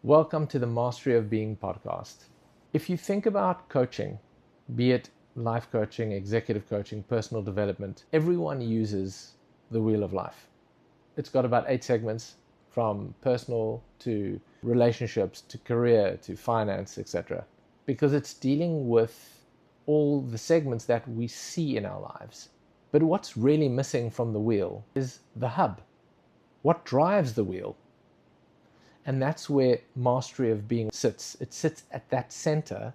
Welcome to the Mastery of Being podcast. If you think about coaching, be it life coaching, executive coaching, personal development, everyone uses the wheel of life. It's got about 8 segments, from personal to relationships to career to finance, etc. Because it's dealing with all the segments that we see in our lives. But what's really missing from the wheel is the hub. What drives the wheel? And that's where Mastery of Being sits. It sits at that center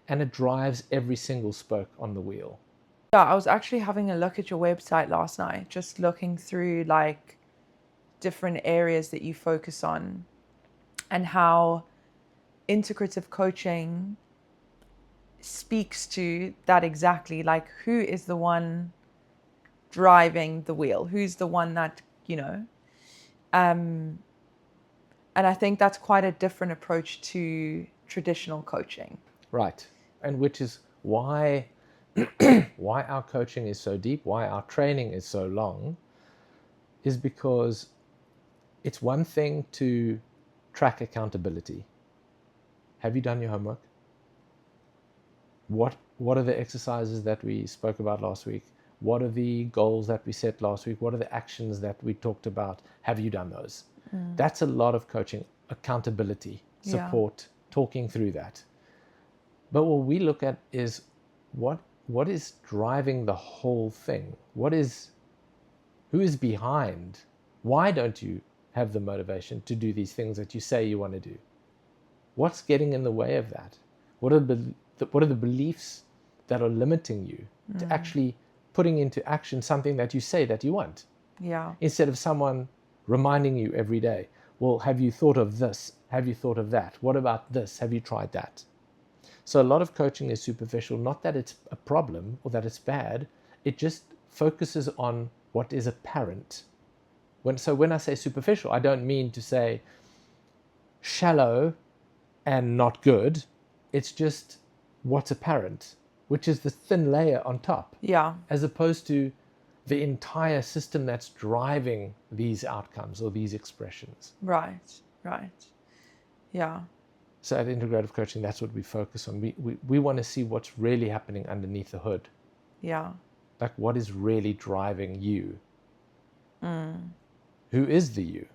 and it drives every single spoke on the wheel. Yeah, I was actually having a look at your website last night, just looking through like different areas that you focus on and how integrative coaching speaks to that exactly. Like, who is the one driving the wheel? Who's the one that, and I think that's quite a different approach to traditional coaching. Right. And which is why our coaching is so deep, why our training is so long, is because it's one thing to track accountability. Have you done your homework? What are the exercises that we spoke about last week? What are the goals that we set last week? What are the actions that we talked about? Have you done those? That's a lot of coaching, accountability, support, talking through that. But what we look at is what is driving the whole thing? Who is behind? Why don't you have the motivation to do these things that you say you want to do? What's getting in the way of that? What are the beliefs that are limiting you to actually putting into action something that you say that you want? Yeah. Instead of someone reminding you every day, well, have you thought of this? Have you thought of that? What about this? Have you tried that? So a lot of coaching is superficial, not that it's a problem or that it's bad. It just focuses on what is apparent. When I say superficial, I don't mean to say shallow and not good. It's just what's apparent, which is the thin layer on top. Yeah. As opposed to the entire system that's driving these outcomes or these expressions. Right. Yeah. So at Integrative Coaching, that's what we focus on. We want to see what's really happening underneath the hood. Yeah. Like, what is really driving you? Who is the you?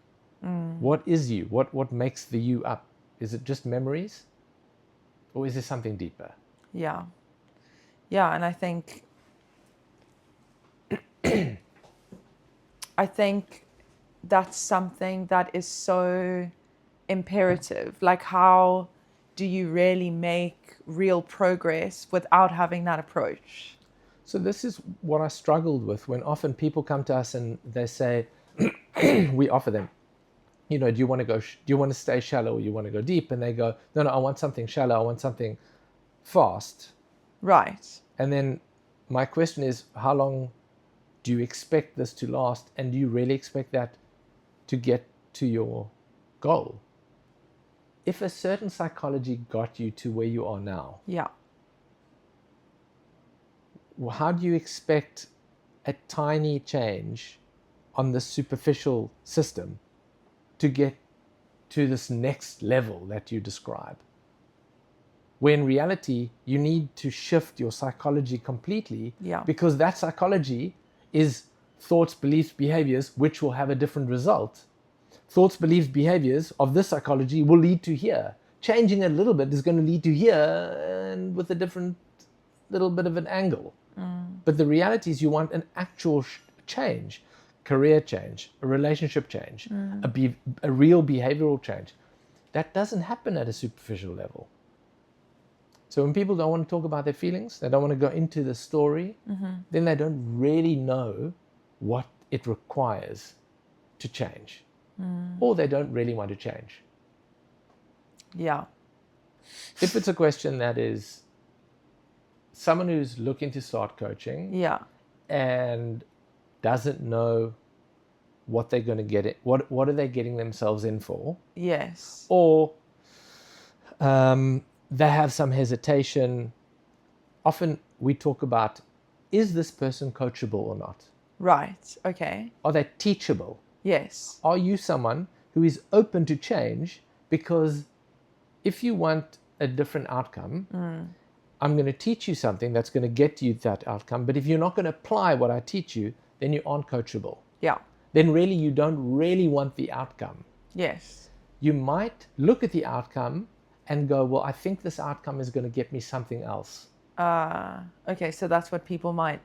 What is you? What makes the you up? Is it just memories? Or is there something deeper? Yeah. Yeah, and I think that's something that is so imperative. Like, how do you really make real progress without having that approach? So this is what I struggled with when often people come to us and they say, we offer them, do you want to stay shallow or you want to go deep? And they go, no, I want something shallow. I want something fast. Right. And then my question is, how long do you expect this to last? And do you really expect that to get to your goal? If a certain psychology got you to where you are now, yeah, how do you expect a tiny change on the superficial system to get to this next level that you describe? When in reality, you need to shift your psychology completely, because that psychology is thoughts, beliefs, behaviors, which will have a different result. Thoughts, beliefs, behaviors of this psychology will lead to here. Changing a little bit is going to lead to here, and with a different little bit of an angle. But the reality is you want an actual change, career change, a relationship change, a real behavioral change. That doesn't happen at a superficial level. So when people don't want to talk about their feelings, they don't want to go into the story, then they don't really know what it requires to change. Or they don't really want to change. Yeah. If it's a question that is someone who's looking to start coaching and doesn't know what they're going to get it, what are they getting themselves in for? Yes. Or they have some hesitation. Often we talk about, is this person coachable or not? Right. Okay. Are they teachable? Yes. Are you someone who is open to change because if you want a different outcome, I'm going to teach you something that's going to get you that outcome. But if you're not going to apply what I teach you, then you aren't coachable. Yeah. Then really you don't really want the outcome. Yes. You might look at the outcome and go, well, I think this outcome is going to get me something else. Okay, so that's what people might.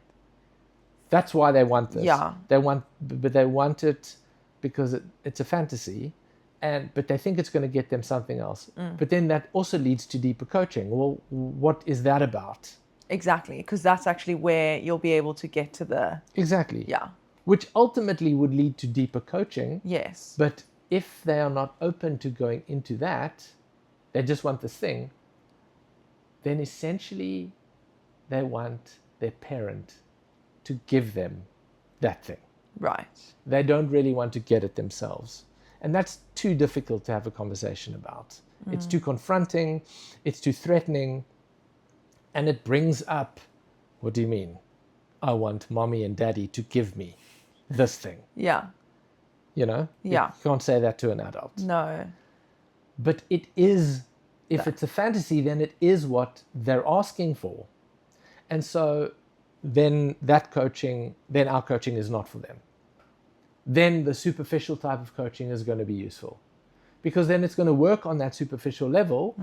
That's why they want this. Yeah. They want it because it's a fantasy, but they think it's going to get them something else. But then that also leads to deeper coaching. Well, what is that about? Exactly, because that's actually where you'll be able to get to the. Exactly. Yeah. Which ultimately would lead to deeper coaching. Yes. But if they are not open to going into that, they just want this thing, then essentially they want their parent to give them that thing. Right. They don't really want to get it themselves. And that's too difficult to have a conversation about. It's too confronting, it's too threatening, and it brings up, what do you mean? I want mommy and daddy to give me this thing. Yeah. You know? Yeah. You can't say that to an adult. No. But it is, if it's a fantasy, then it is what they're asking for. And so then our coaching is not for them. Then the superficial type of coaching is going to be useful. Because then it's going to work on that superficial level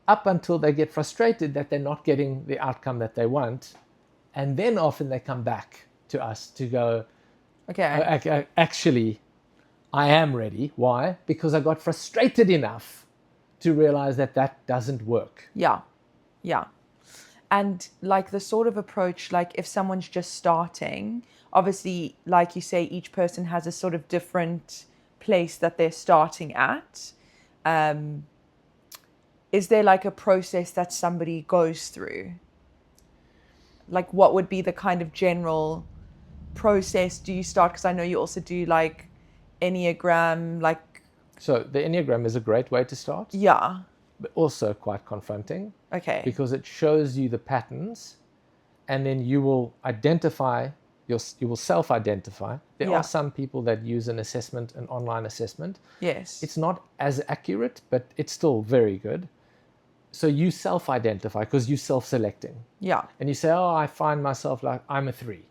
up until they get frustrated that they're not getting the outcome that they want. And then often they come back to us to go, Okay. Actually, I am ready. Why? Because I got frustrated enough to realize that doesn't work. Yeah. Yeah. And like the sort of approach, like if someone's just starting, obviously, like you say, each person has a sort of different place that they're starting at. Is there like a process that somebody goes through? Like what would be the kind of general process? Do you start, because I know you also do like Enneagram, like. So the Enneagram is a great way to start. Yeah. But also quite confronting. Okay. Because it shows you the patterns, and then you will identify, you will self-identify. There Yeah. are some people that use an online assessment. Yes. It's not as accurate, but it's still very good. So you self-identify because you're self-selecting. Yeah. And you say, oh, I find myself like I'm a 3.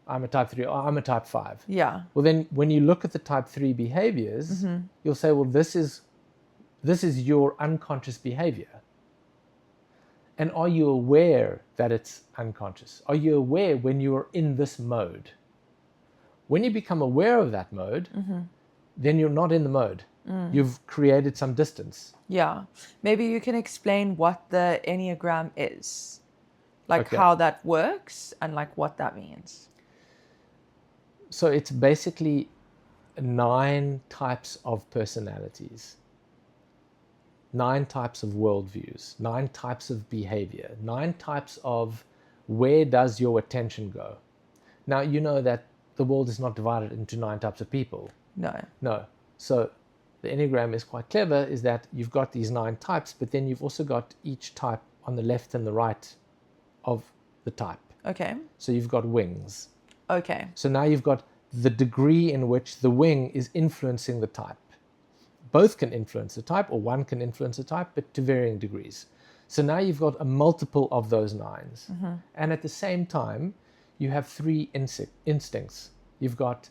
I'm a type 3, or I'm a type 5. Yeah. Well, then when you look at the type 3 behaviors, you'll say, well, this is your unconscious behavior. And are you aware that it's unconscious? Are you aware when you are in this mode? When you become aware of that mode, then you're not in the mode. You've created some distance. Yeah. Maybe you can explain what the Enneagram is, like Okay. how that works and like what that means. So it's basically 9 types of personalities, 9 types of worldviews, 9 types of behavior, 9 types of where does your attention go. Now, you know that the world is not divided into 9 types of people. No. So the Enneagram is quite clever, is that you've got these 9 types, but then you've also got each type on the left and the right of the type. Okay. So you've got wings. Okay. So now you've got the degree in which the wing is influencing the type. Both can influence the type, or one can influence the type, but to varying degrees. So now you've got a multiple of those 9s. And at the same time, you have 3 instincts. You've got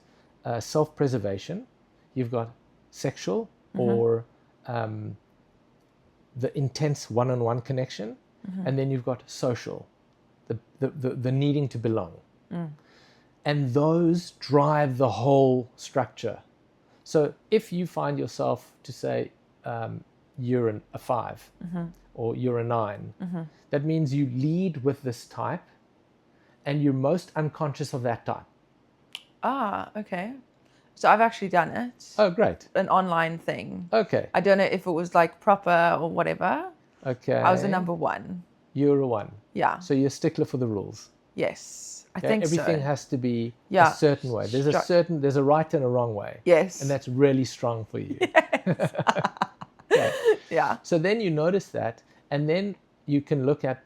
self-preservation, you've got sexual, or the intense one-on-one connection, and then you've got social, the needing to belong. And those drive the whole structure. So if you find yourself to say you're a 5 or you're a 9, that means you lead with this type and you're most unconscious of that type. Ah, okay. So I've actually done it. Oh, great. An online thing. Okay. I don't know if it was like proper or whatever. Okay. I was a number 1. You're a 1. Yeah. So you're a stickler for the rules. Yes. I Okay? think Everything so. has to be Yeah. a certain way. There's a right and a wrong way. Yes. And that's really strong for you. Okay. Yeah. So then you notice that, and then you can look at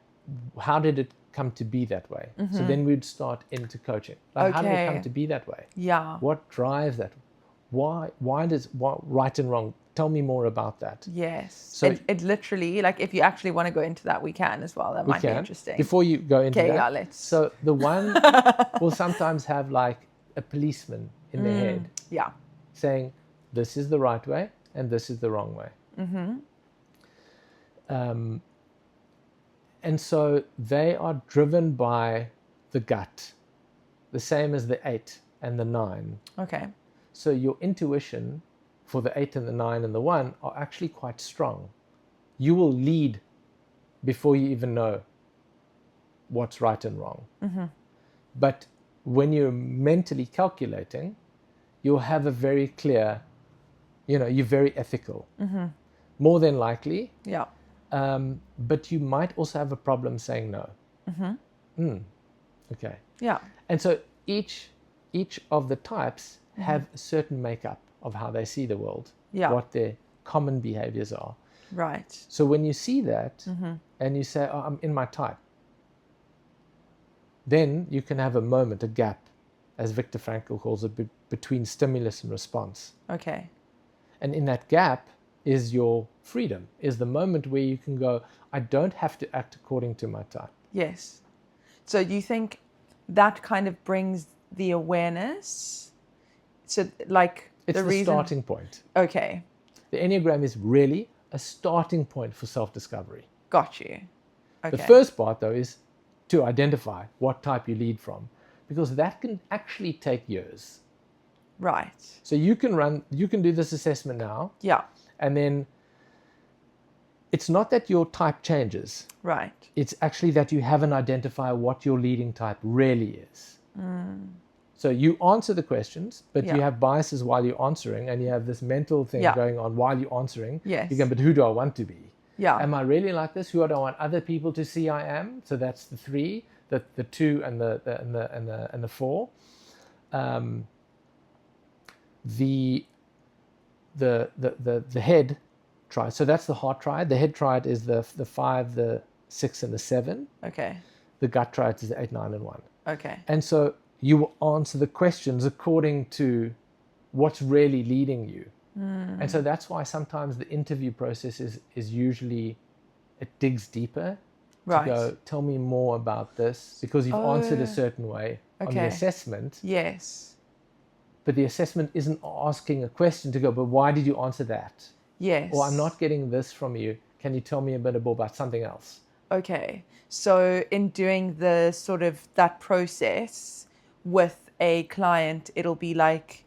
how did it come to be that way. So then we'd start into coaching. Like, how did it Okay. come to be that way? Yeah. What drives that? Why does right and wrong? tell me more about that. Yes. So it literally, like, if you actually want to go into that, we can as well. That might be interesting. Before you go into Okay, that, yeah, let's. so the one will sometimes have like a policeman in their head Yeah. saying, this is the right way and this is the wrong way. And so they are driven by the gut, the same as the 8 and the 9. Okay. So your intuition for the 8 and the 9 and the 1 are actually quite strong. You will lead before you even know what's right and wrong. But when you're mentally calculating, you'll have a very clear, you're very ethical. More than likely. Yeah. But you might also have a problem saying no. Okay. Yeah. And so each of the types have a certain makeup of how they see the world, what their common behaviors are. Right. So when you see that and you say, oh, I'm in my type, then you can have a moment, a gap, as Viktor Frankl calls it, between stimulus and response. Okay. And in that gap is your freedom, is the moment where you can go, I don't have to act according to my type. Yes. So do you think that kind of brings the awareness? So like it's the starting point. Okay. The Enneagram is really a starting point for self-discovery. Got you. Okay. The first part, though, is to identify what type you lead from, because that can actually take years. Right. So you can do this assessment now. Yeah. And then it's not that your type changes. Right. It's actually that you haven't identified what your leading type really is. So you answer the questions, but you have biases while you're answering, and you have this mental thing going on while you're answering. Yes. You go, but who do I want to be? Yeah. Am I really like this? Who do I want other people to see I am? So that's the 3, the 2, and the 4. The head triad. So that's the heart triad. The head triad is the 5, the 6, and the 7. Okay. The gut triad is the 8, 9, and 1. Okay. And so you will answer the questions according to what's really leading you. And so that's why sometimes the interview process is usually, it digs deeper. Right. To go, tell me more about this, because you've answered a certain way on the assessment. Yes. But the assessment isn't asking a question to go, but why did you answer that? Yes. Or I'm not getting this from you. Can you tell me a bit more about something else? Okay. So in doing the sort of that process with a client, it'll be like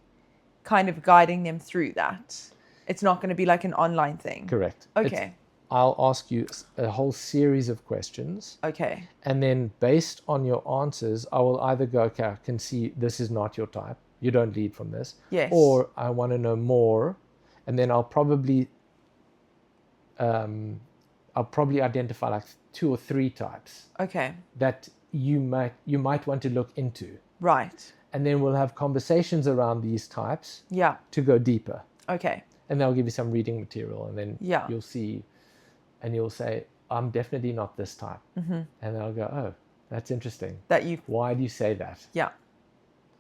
kind of guiding them through that. It's not going to be like an online thing. Correct. Okay. I'll ask you a whole series of questions. Okay. And then based on your answers, I will either go, okay, I can see this is not your type. You don't lead from this. Yes. Or I want to know more. And then I'll probably identify like 2 or 3 types. Okay. That you might want to look into. Right. And then we'll have conversations around these types. Yeah. To go deeper. Okay. And they'll give you some reading material, and then Yeah. you'll see, and you'll say, I'm definitely not this type. And they'll go, oh, that's interesting. Why do you say that? Yeah.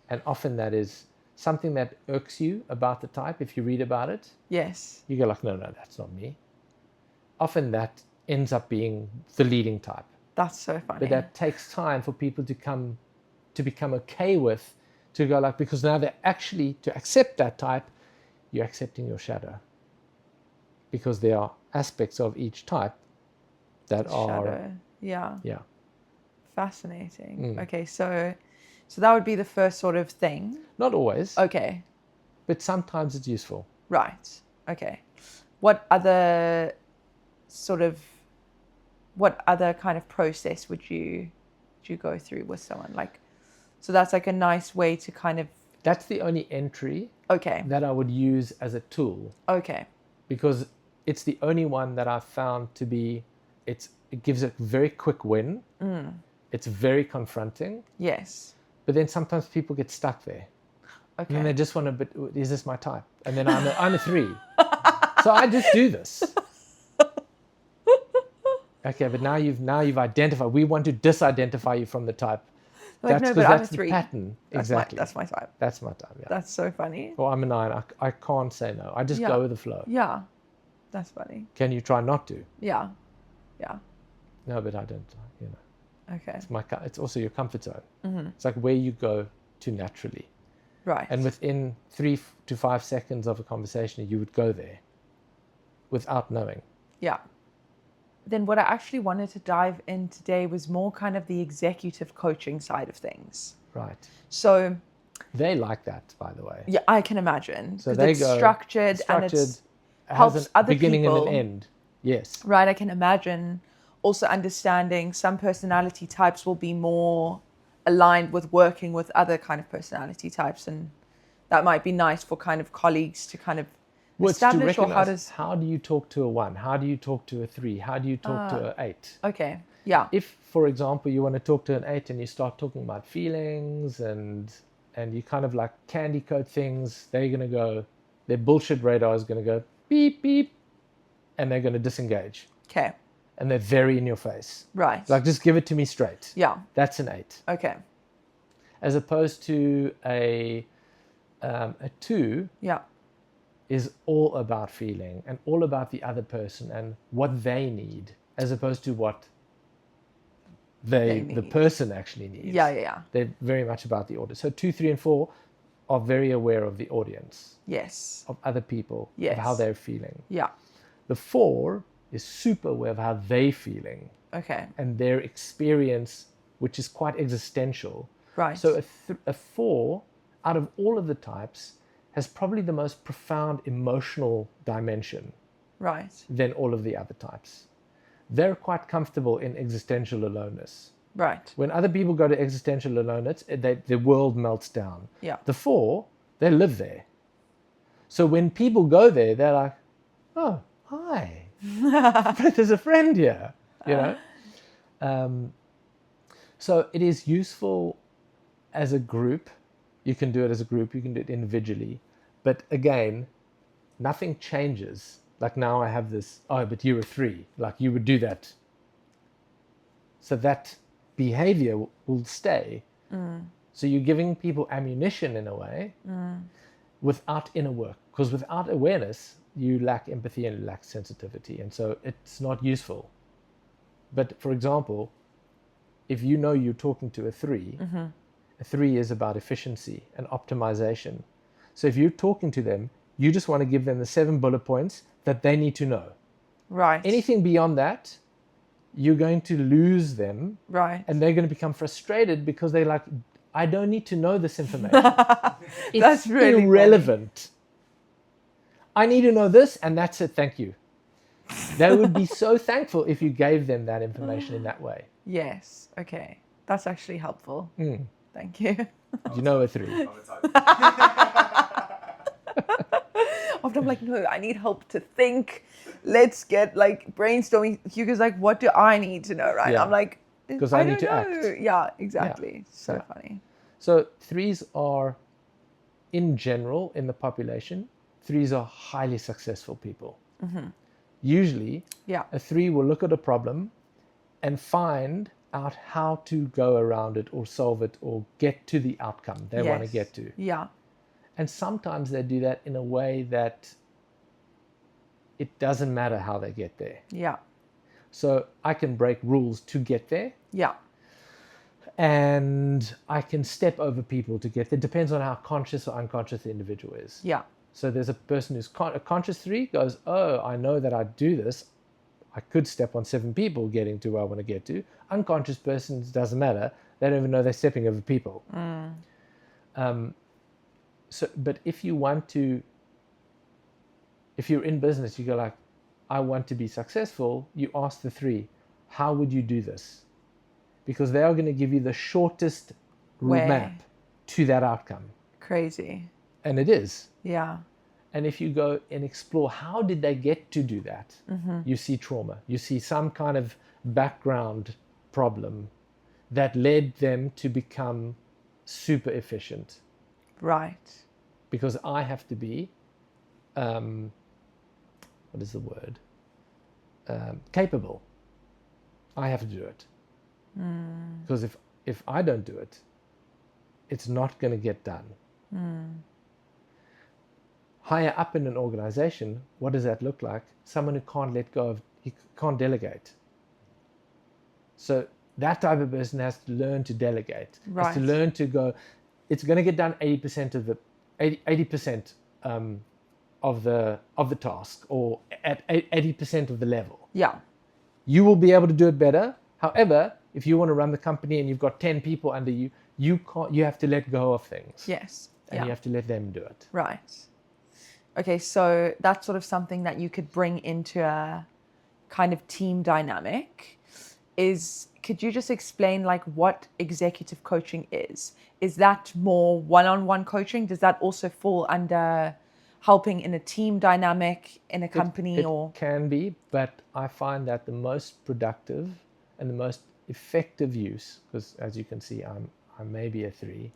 And often that is something that irks you about the type. If you read about it, Yes. you go like, no, that's not me. Often that ends up being the leading type. That's so funny. But that takes time for people to become okay with, to go like, because now they're actually, to accept that type, you're accepting your shadow. Because there are aspects of each type that are... Shadow. Yeah. Yeah. Fascinating. Okay, so that would be the first sort of thing. Not always. Okay. But sometimes it's useful. Right. Okay. What other kind of process would you go through with someone? Like, so that's like a nice way to kind of... That's the only entry that I would use as a tool. Okay. Because it's the only one that I've found to be, it gives a very quick win. It's very confronting. Yes. But then sometimes people get stuck there. Okay. And they just want to, but is this my type? And then I'm a 3. So I just do this. Okay, but now you've identified. We want to disidentify you from the type. Like, no, but I'm a 3. The pattern. Exactly. That's my type. That's my type, yeah. That's so funny. Or I'm a 9. I can't say no. I just go with the flow. Yeah. That's funny. Can you try not to? Yeah. Yeah. No, but I don't, Okay. It's also your comfort zone. It's like where you go to naturally. Right. And within 3 to 5 seconds of a conversation, you would go there without knowing. Yeah. Then what I actually wanted to dive in today was more kind of the executive coaching side of things. Right. So they like that, by the way. Yeah, I can imagine. So they it's go structured and it has helps a other beginning people. and an end. Yes. Right. I can imagine also understanding some personality types will be more aligned with working with other kind of personality types, and that might be nice for kind of colleagues to kind of establish, or how do you talk to a 1? How do you talk to a 3? How do you talk to an 8? Okay. Yeah. If, for example, you want to talk to an 8 and you start talking about feelings and you kind of like candy coat things, they're going to go, their bullshit radar is going to go beep, beep, and they're going to disengage. Okay. And they're very in your face. Right. Like, just give it to me straight. Yeah. That's an 8. Okay. As opposed to a 2. Yeah. Is all about feeling and all about the other person and what they need, as opposed to what the person actually needs. Yeah. They're very much about the audience. So 2, 3, and 4 are very aware of the audience. Yes. Of other people. Yes. Of how they're feeling. Yeah. The 4 is super aware of how they're feeling. Okay. And their experience, which is quite existential. Right. So a 4, out of all of the types, has probably the most profound emotional dimension. Right. Than all of the other types. They're quite comfortable in existential aloneness. Right. When other people go to existential aloneness, the world melts down. Yeah. The 4, they live there. So when people go there, they're like, oh, hi. There's a friend here, So it is useful as a group. You can do it as a group. You can do it individually. But again, nothing changes. Like now I have this, oh, but you're a 3. Like you would do that. So that behavior will stay. So you're giving people ammunition in a way without inner work. Because without awareness, you lack empathy and you lack sensitivity. And so it's not useful. But for example, if you know you're talking to a 3, a 3 is about efficiency and optimization. So if you're talking to them, you just want to give them the 7 bullet points that they need to know. Right. Anything beyond that, you're going to lose them. Right. And they're going to become frustrated because they're like, I don't need to know this information. That's really irrelevant. Funny. I need to know this, and that's it. Thank you. They would be so thankful if you gave them that information in that way. Yes. Okay. That's actually helpful. Thank you. You know a 3. Often I'm like, no, I need help to think. Let's get like brainstorming. Hugo's like, what do I need to know, right? Yeah. I'm like, because I need to act. Yeah, exactly. Yeah. So funny. So 3s are, in general, in the population, 3s are highly successful people. Usually, a 3 will look at a problem and find out how to go around it or solve it or get to the outcome they want to get to. Yeah. And sometimes they do that in a way that it doesn't matter how they get there. Yeah. So I can break rules to get there. Yeah. And I can step over people to get there. Depends on how conscious or unconscious the individual is. Yeah. So there's a person who's a conscious 3 goes, oh, I know that I do this. I could step on 7 people getting to where I want to get to. Unconscious persons, doesn't matter. They don't even know they're stepping over people. But if you want to, if you're in business, you go like, I want to be successful. You ask the 3, how would you do this? Because they are going to give you the shortest roadmap to that outcome. Crazy. And it is. Yeah. And if you go and explore how did they get to do that, you see trauma. You see some kind of background problem that led them to become super efficient. Right. Because I have to be, what is the word? Capable. I have to do it. Because if I don't do it, it's not going to get done. Higher up in an organization, what does that look like? Someone who can't let go of, he can't delegate. So that type of person has to learn to delegate, has to learn to go, it's going to get done 80% of the 80% of the task, or at 80% of the level. Yeah. You will be able to do it better. However, if you want to run the company and you've got 10 people under you, you have to let go of things. Yes. And you have to let them do it. Right. Okay, so that's sort of something that you could bring into a kind of team dynamic. Could you just explain like what executive coaching is? Is that more one-on-one coaching? Does that also fall under helping in a team dynamic in a company? It can be, but I find that the most productive and the most effective use, because as you can see, I'm maybe a 3,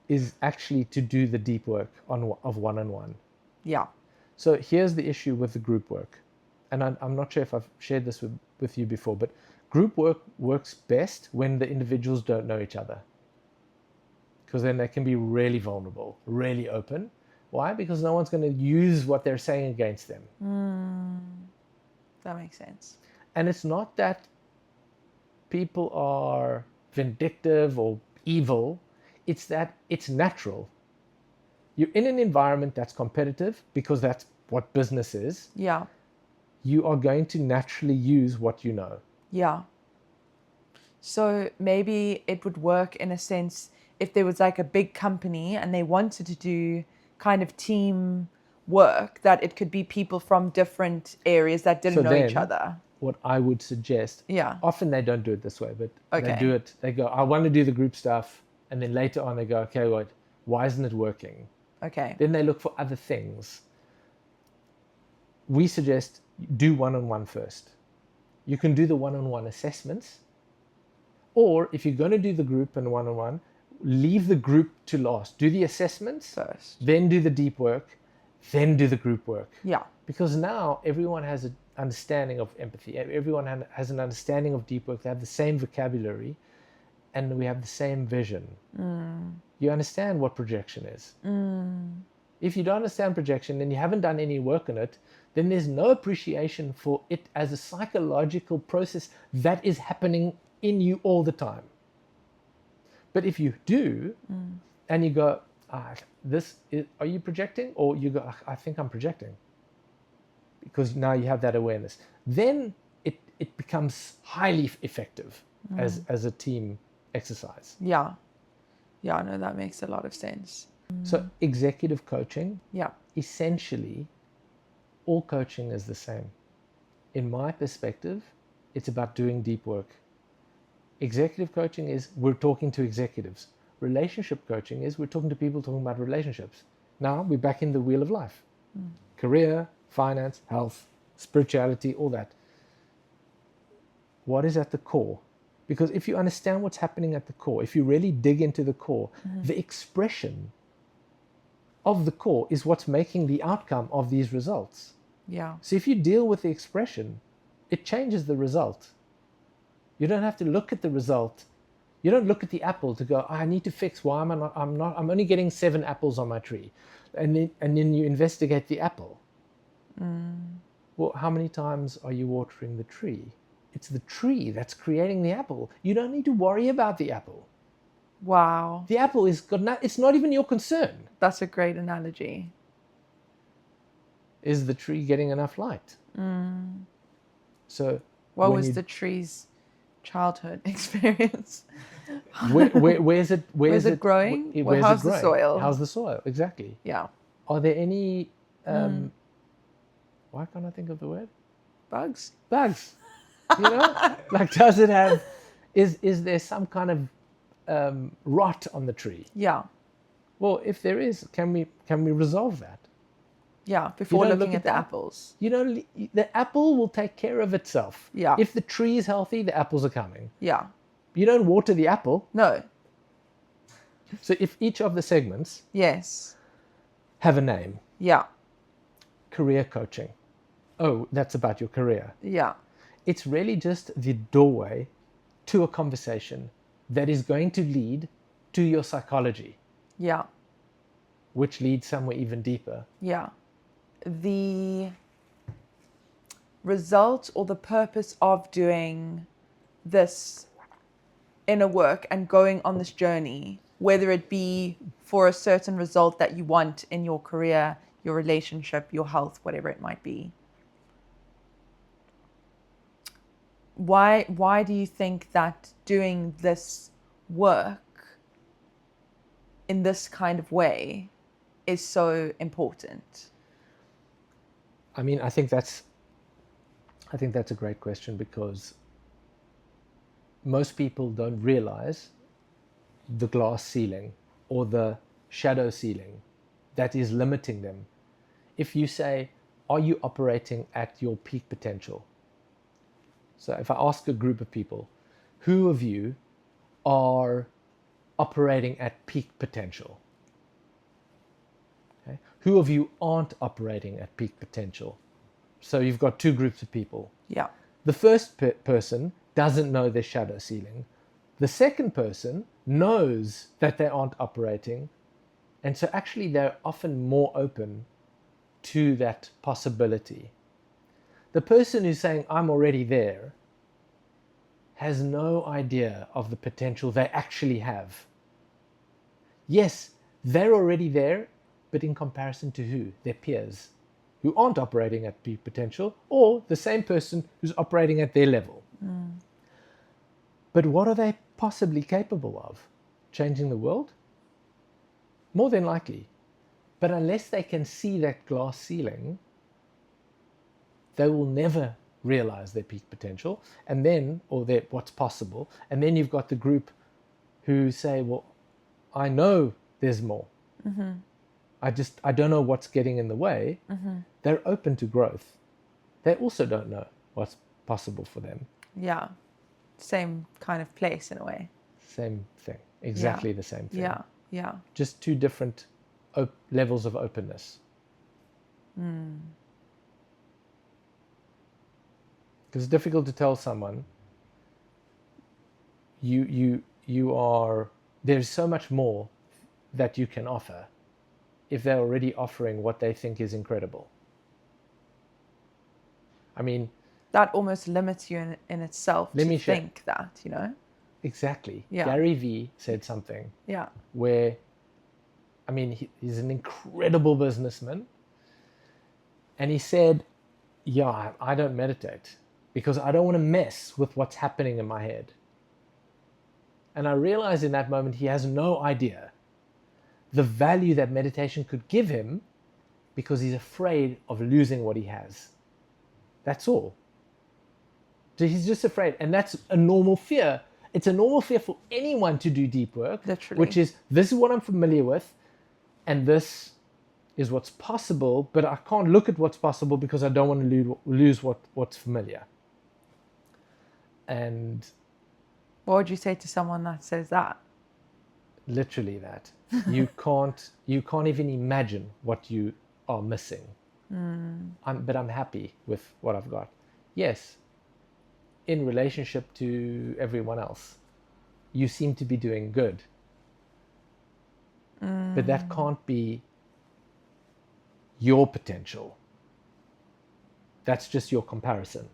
is actually to do the deep work of one-on-one. Yeah. So here's the issue with the group work. And I'm not sure if I've shared this with you before, but group work works best when the individuals don't know each other. Because then they can be really vulnerable, really open. Why? Because no one's going to use what they're saying against them. That makes sense. And it's not that people are vindictive or evil. It's that it's natural. You're in an environment that's competitive because that's what business is. Yeah. You are going to naturally use what you know. Yeah. So maybe it would work in a sense if there was like a big company and they wanted to do kind of team work, that it could be people from different areas that didn't know each other. What I would suggest, often they don't do it this way, but they do it, they go, I want to do the group stuff. And then later on they go, okay, why isn't it working? Okay. Then they look for other things. We suggest do one-on-one first. You can do the one-on-one assessments, or if you're going to do the group and one-on-one, leave the group to last. Do the assessments first, then do the deep work, then do the group work. Yeah. Because now everyone has an understanding of empathy. Everyone has an understanding of deep work. They have the same vocabulary, and we have the same vision. You understand what projection is. If you don't understand projection, then you haven't done any work on it, then there's no appreciation for it as a psychological process that is happening in you all the time. But if you do, and you go, are you projecting? Or you go, I think I'm projecting. Because now you have that awareness. Then it becomes highly effective as a team exercise. Yeah. Yeah, no, that makes a lot of sense. So executive coaching, yeah, essentially, all coaching is the same. In my perspective, it's about doing deep work. Executive coaching is we're talking to executives. Relationship coaching is we're talking to people talking about relationships. Now we're back in the wheel of life. Career, finance, health, spirituality, all that. What is at the core? Because if you understand what's happening at the core, if you really dig into the core, the expression of the core is what's making the outcome of these results. Yeah. So if you deal with the expression, it changes the result. You don't have to look at the result. You don't look at the apple to go, I need to fix why I'm only getting 7 apples on my tree. And then you investigate the apple. Well, how many times are you watering the tree? It's the tree that's creating the apple. You don't need to worry about the apple. Wow. The apple it's not even your concern. That's a great analogy. Is the tree getting enough light? So what was the tree's childhood experience? Where's it growing? How's the soil? How's the soil? Exactly. Yeah. Are there any why can't I think of the word? Bugs. You know? Like, does it have is there some kind of rot on the tree? Yeah. Well, if there is, can we resolve that? Yeah, before looking at the apples. You know, the apple will take care of itself. Yeah. If the tree is healthy, the apples are coming. Yeah. You don't water the apple. No. So if each of the segments have a name. Yeah. Career coaching. Oh, that's about your career. Yeah. It's really just the doorway to a conversation that is going to lead to your psychology, Yeah. which leads somewhere even deeper. Yeah. The result or the purpose of doing this inner work and going on this journey, whether it be for a certain result that you want in your career, your relationship, your health, whatever it might be. Why do you think that doing this work in this kind of way is so important? I mean, I think that's a great question, because most people don't realize the glass ceiling or the shadow ceiling that is limiting them. If you say, are you operating at your peak potential? So if I ask a group of people, who of you are operating at peak potential? Okay. Who of you aren't operating at peak potential? So you've got two groups of people. Yeah. The first person doesn't know their shadow ceiling. The second person knows that they aren't operating. And so actually they're often more open to that possibility. The person who's saying, I'm already there, has no idea of the potential they actually have. Yes, they're already there, but in comparison to who? Their peers, who aren't operating at peak potential, or the same person who's operating at their level. But what are they possibly capable of? Changing the world? More than likely. But unless they can see that glass ceiling, they will never realize their peak potential, and then, or what's possible. And then you've got the group who say, well, I know there's more. Mm-hmm. I don't know what's getting in the way. Mm-hmm. They're open to growth. They also don't know what's possible for them. Yeah. Same kind of place in a way. Same thing. Exactly the same thing. Yeah. Yeah. Just two different levels of openness. Because it's difficult to tell someone there's so much more that you can offer if they're already offering what they think is incredible. I mean, that almost limits you in itself to think that, you know? Exactly. Yeah. Gary Vee said something. Yeah. Where, I mean, he's an incredible businessman. And he said, yeah, I don't meditate because I don't want to mess with what's happening in my head. And I realized in that moment he has no idea the value that meditation could give him, because he's afraid of losing what he has. That's all. So he's just afraid. And that's a normal fear. It's a normal fear for anyone to do deep work. Literally. Which is, this is what I'm familiar with, and this is what's possible, but I can't look at what's possible because I don't want to lose what's familiar. And what would you say to someone that says that? Literally that. You can't even imagine what you are missing. But I'm happy with what I've got. Yes, in relationship to everyone else, you seem to be doing good. But that can't be your potential. That's just your comparison.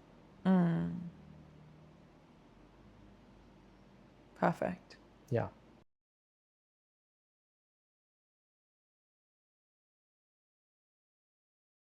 Perfect. Yeah.